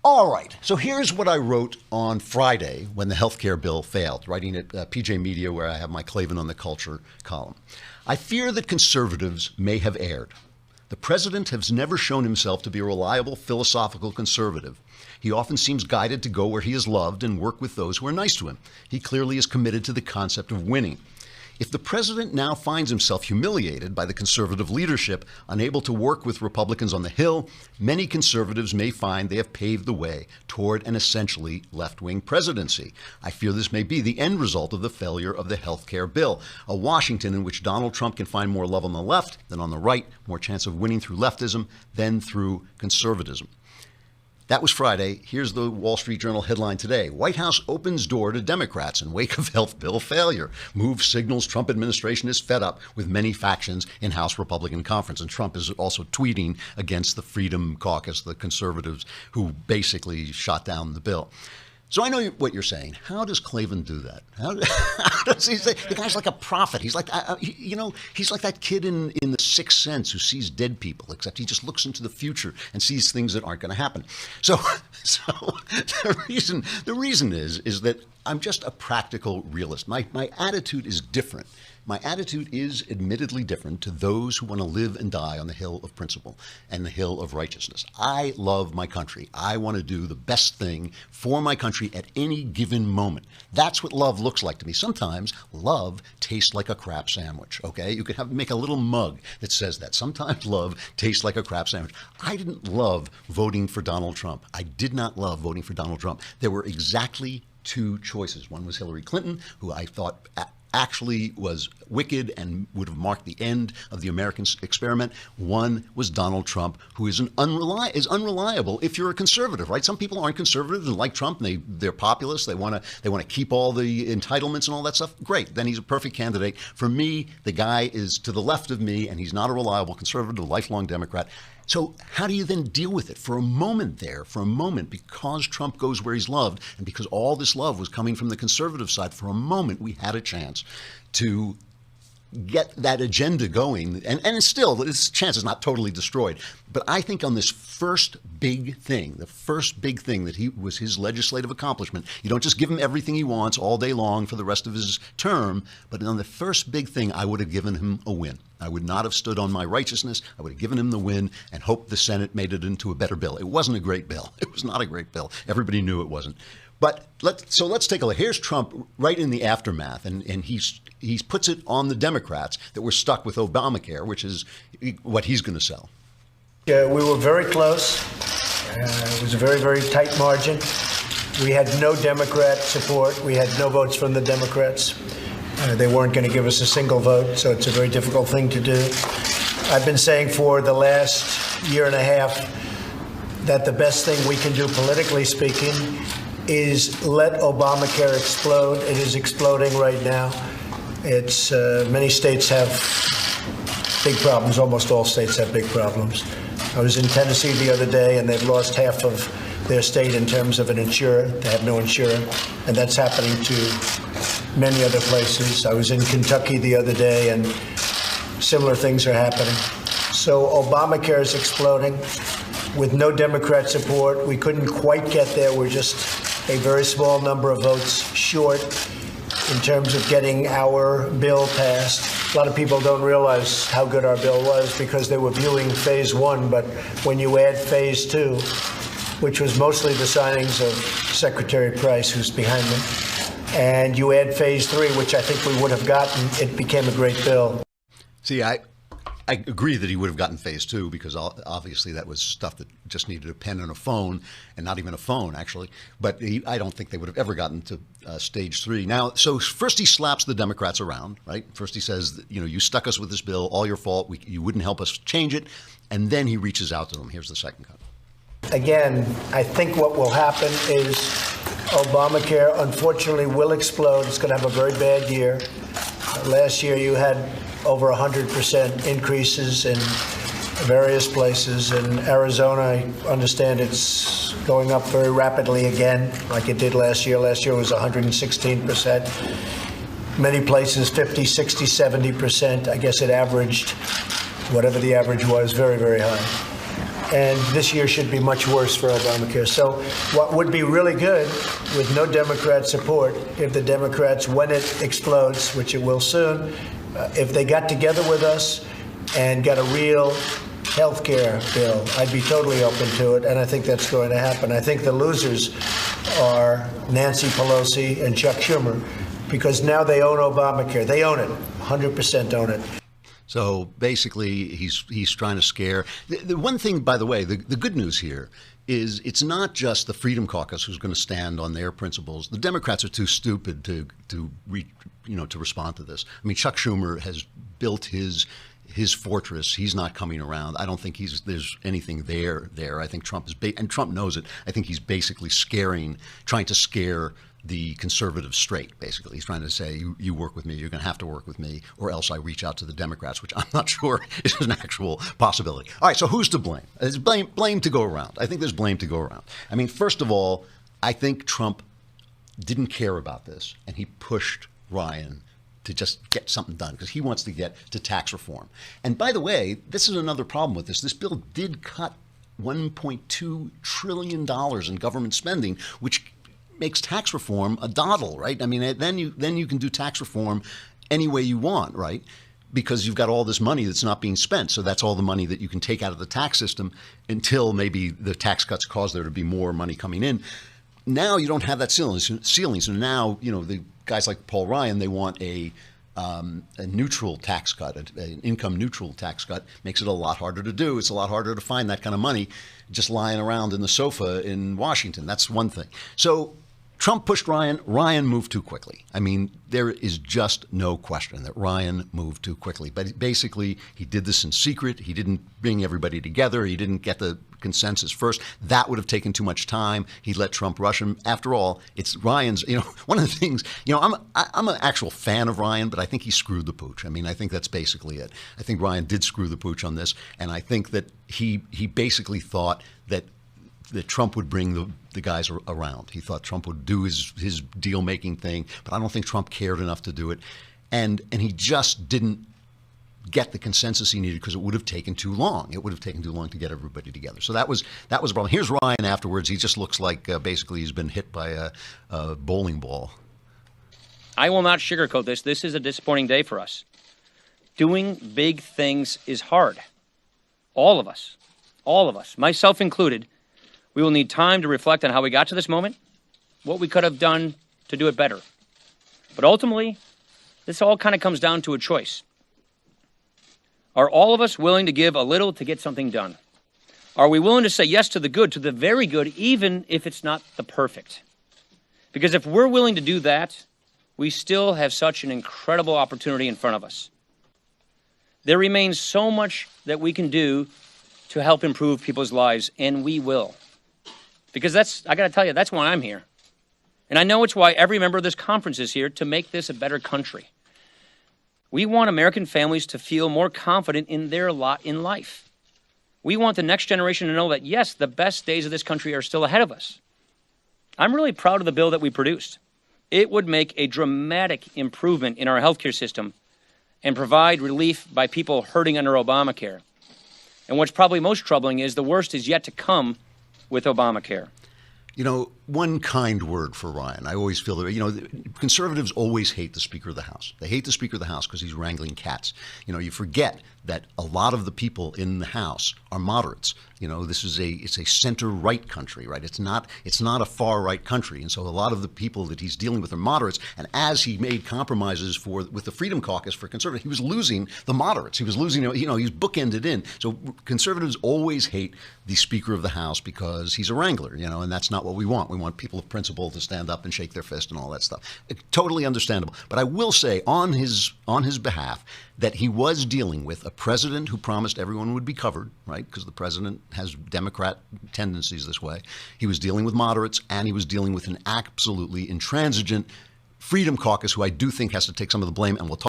All right, so here's what I wrote on Friday when the health care bill failed, writing at PJ Media, where I have my Klavan on the Culture column. I fear that conservatives may have erred. The president has never shown himself to be a reliable philosophical conservative. He often seems guided to go where he is loved and work with those who are nice to him. He clearly is committed to the concept of winning. If the president now finds himself humiliated by the conservative leadership, unable to work with Republicans on the Hill, many conservatives may find they have paved the way toward an essentially left-wing presidency. I fear this may be the end result of the failure of the health care bill, a Washington in which Donald Trump can find more love on the left than on the right, more chance of winning through leftism than through conservatism. That was Friday. Here's the Wall Street Journal headline today. White House opens door to Democrats in wake of health bill failure. Move signals Trump administration is fed up with many factions in House Republican conference. And Trump is also tweeting against the Freedom Caucus, the conservatives who basically shot down the bill. So I know what you're saying. How does Klavan do that? How does he say? The guy's like a prophet. He's like, he's like that kid in The Sixth Sense who sees dead people, except he just looks into the future and sees things that aren't going to happen. So the reason is that I'm just a practical realist. My attitude is different. My attitude is admittedly different to those who want to live and die on the hill of principle and the hill of righteousness. I love my country. I want to do the best thing for my country at any given moment. That's what love looks like to me. Sometimes love tastes like a crap sandwich, okay? You could make a little mug that says that. Sometimes love tastes like a crap sandwich. I didn't love voting for Donald Trump. I did not love voting for Donald Trump. There were exactly two choices. One was Hillary Clinton, who I thought actually was wicked and would have marked the end of the American experiment. One was Donald Trump, who is unreliable if you're a conservative, right? Some people aren't conservative and like Trump. They're populists. They want to keep all the entitlements and all that stuff. Great. Then he's a perfect candidate. For me, the guy is to the left of me, and he's not a reliable conservative, a lifelong Democrat. So how do you then deal with it? For a moment, because Trump goes where he's loved, and because all this love was coming from the conservative side, for a moment we had a chance to get that agenda going. And still, this chance is not totally destroyed. But I think on this first big thing, the first big thing that was his legislative accomplishment, you don't just give him everything he wants all day long for the rest of his term, but on the first big thing, I would have given him a win. I would not have stood on my righteousness. I would have given him the win and hoped the Senate made it into a better bill. It wasn't a great bill. It was not a great bill. Everybody knew it wasn't. But let's take a look. Here's Trump right in the aftermath, and he puts it on the Democrats that we're stuck with Obamacare, which is what he's going to sell. Yeah, we were very close. It was a very, very tight margin. We had no Democrat support. We had no votes from the Democrats. They weren't going to give us a single vote, so it's a very difficult thing to do. I've been saying for the last year and a half that the best thing we can do, politically speaking, is let Obamacare explode. It is exploding right now. It's many states have big problems. Almost all states have big problems. I was in Tennessee the other day, and they've lost half of their state in terms of an insurer. They have no insurer, and that's happening to many other places. I was in Kentucky the other day, and similar things are happening. So Obamacare is exploding. With no Democrat support, we couldn't quite get there. We're just a very small number of votes short in terms of getting our bill passed. A lot of people don't realize how good our bill was because they were viewing phase one, but when you add phase two, which was mostly the signings of Secretary Price, who's behind me, and you add phase three, which I think we would have gotten, it became a great bill. See, I agree that he would have gotten phase two because obviously that was stuff that just needed a pen and a phone, and not even a phone, actually. But I don't think they would have ever gotten to stage three. Now, so first he slaps the Democrats around, right? First he says, you stuck us with this bill, all your fault. You wouldn't help us change it. And then he reaches out to them. Here's the second cut. Again, I think what will happen is Obamacare, unfortunately, will explode. It's going to have a very bad year. Last year, you had over 100% increases in various places. In Arizona, I understand it's going up very rapidly again, like it did last year. Last year was 116%. Many places, 50, 60, 70%. I guess it averaged, whatever the average was, very, very high. and this year should be much worse for Obamacare. So what would be really good with no Democrat support, if the Democrats, when it explodes, which it will soon, if they got together with us and got a real health care bill, I'd be totally open to it, and I think that's going to happen. I think the losers are Nancy Pelosi and Chuck Schumer, because now they own Obamacare. They own it, 100% own it. So basically, he's trying to scare. The one thing, by the way, the good news here is it's not just the Freedom Caucus who's going to stand on their principles. The Democrats are too stupid to respond to this. I mean, Chuck Schumer has built his fortress. He's not coming around. I don't think there's anything there. I think Trump is, and Trump knows it. I think he's basically trying to scare the conservatives straight. Basically, he's trying to say, you work with me, you're going to have to work with me, or else I reach out to the Democrats, which I'm not sure is an actual possibility. All right, so who's to blame? There's blame to go around. I think there's blame to go around. I mean, first of all, I think Trump didn't care about this, and he pushed Ryan to just get something done because he wants to get to tax reform. And by the way, this is another problem with this. This bill did cut $1.2 trillion in government spending, which makes tax reform a doddle, right? I mean, then you can do tax reform any way you want, right? Because you've got all this money that's not being spent. So that's all the money that you can take out of the tax system until maybe the tax cuts cause there to be more money coming in. Now you don't have that ceiling. So now, the guys like Paul Ryan, they want a neutral tax cut, an income neutral tax cut. Makes it a lot harder to do. It's a lot harder to find that kind of money just lying around in the sofa in Washington. That's one thing. So Trump pushed Ryan. Ryan moved too quickly. I mean, there is just no question that Ryan moved too quickly. But basically, he did this in secret. He didn't bring everybody together. He didn't get the consensus first. That would have taken too much time. He let Trump rush him. After all, it's Ryan's, one of the things, I'm an actual fan of Ryan, but I think he screwed the pooch. I mean, I think that's basically it. I think Ryan did screw the pooch on this. And I think that he basically thought that Trump would bring the guys around. He thought Trump would do his deal-making thing, but I don't think Trump cared enough to do it. And he just didn't get the consensus he needed because it would have taken too long. It would have taken too long to get everybody together. So that was a problem. Here's Ryan afterwards. He just looks like basically he's been hit by a bowling ball. I will not sugarcoat this. This is a disappointing day for us. Doing big things is hard. All of us, myself included. We will need time to reflect on how we got to this moment, what we could have done to do it better. But ultimately, this all kind of comes down to a choice. Are all of us willing to give a little to get something done? Are we willing to say yes to the good, to the very good, even if it's not the perfect? Because if we're willing to do that, we still have such an incredible opportunity in front of us. There remains so much that we can do to help improve people's lives, and we will. Because I got to tell you, that's why I'm here. And I know it's why every member of this conference is here, to make this a better country. We want American families to feel more confident in their lot in life. We want the next generation to know that, yes, the best days of this country are still ahead of us. I'm really proud of the bill that we produced. It would make a dramatic improvement in our healthcare system and provide relief by people hurting under Obamacare. And what's probably most troubling is the worst is yet to come with Obamacare. One kind word for Ryan. I always feel that, conservatives always hate the Speaker of the House. They hate the Speaker of the House because he's wrangling cats. You forget that a lot of the people in the House are moderates. It's a center-right country, right? It's not a far-right country. And so a lot of the people that he's dealing with are moderates. And as he made compromises with the Freedom Caucus for conservatives, he was losing the moderates. He was losing, he's bookended in. So conservatives always hate the Speaker of the House because he's a wrangler, and that's not what we want. We want people of principle to stand up and shake their fist and all that stuff. Totally understandable. But I will say on his behalf that he was dealing with a president who promised everyone would be covered, right? Because the president has Democrat tendencies this way. He was dealing with moderates, and he was dealing with an absolutely intransigent Freedom Caucus who I do think has to take some of the blame, and we'll talk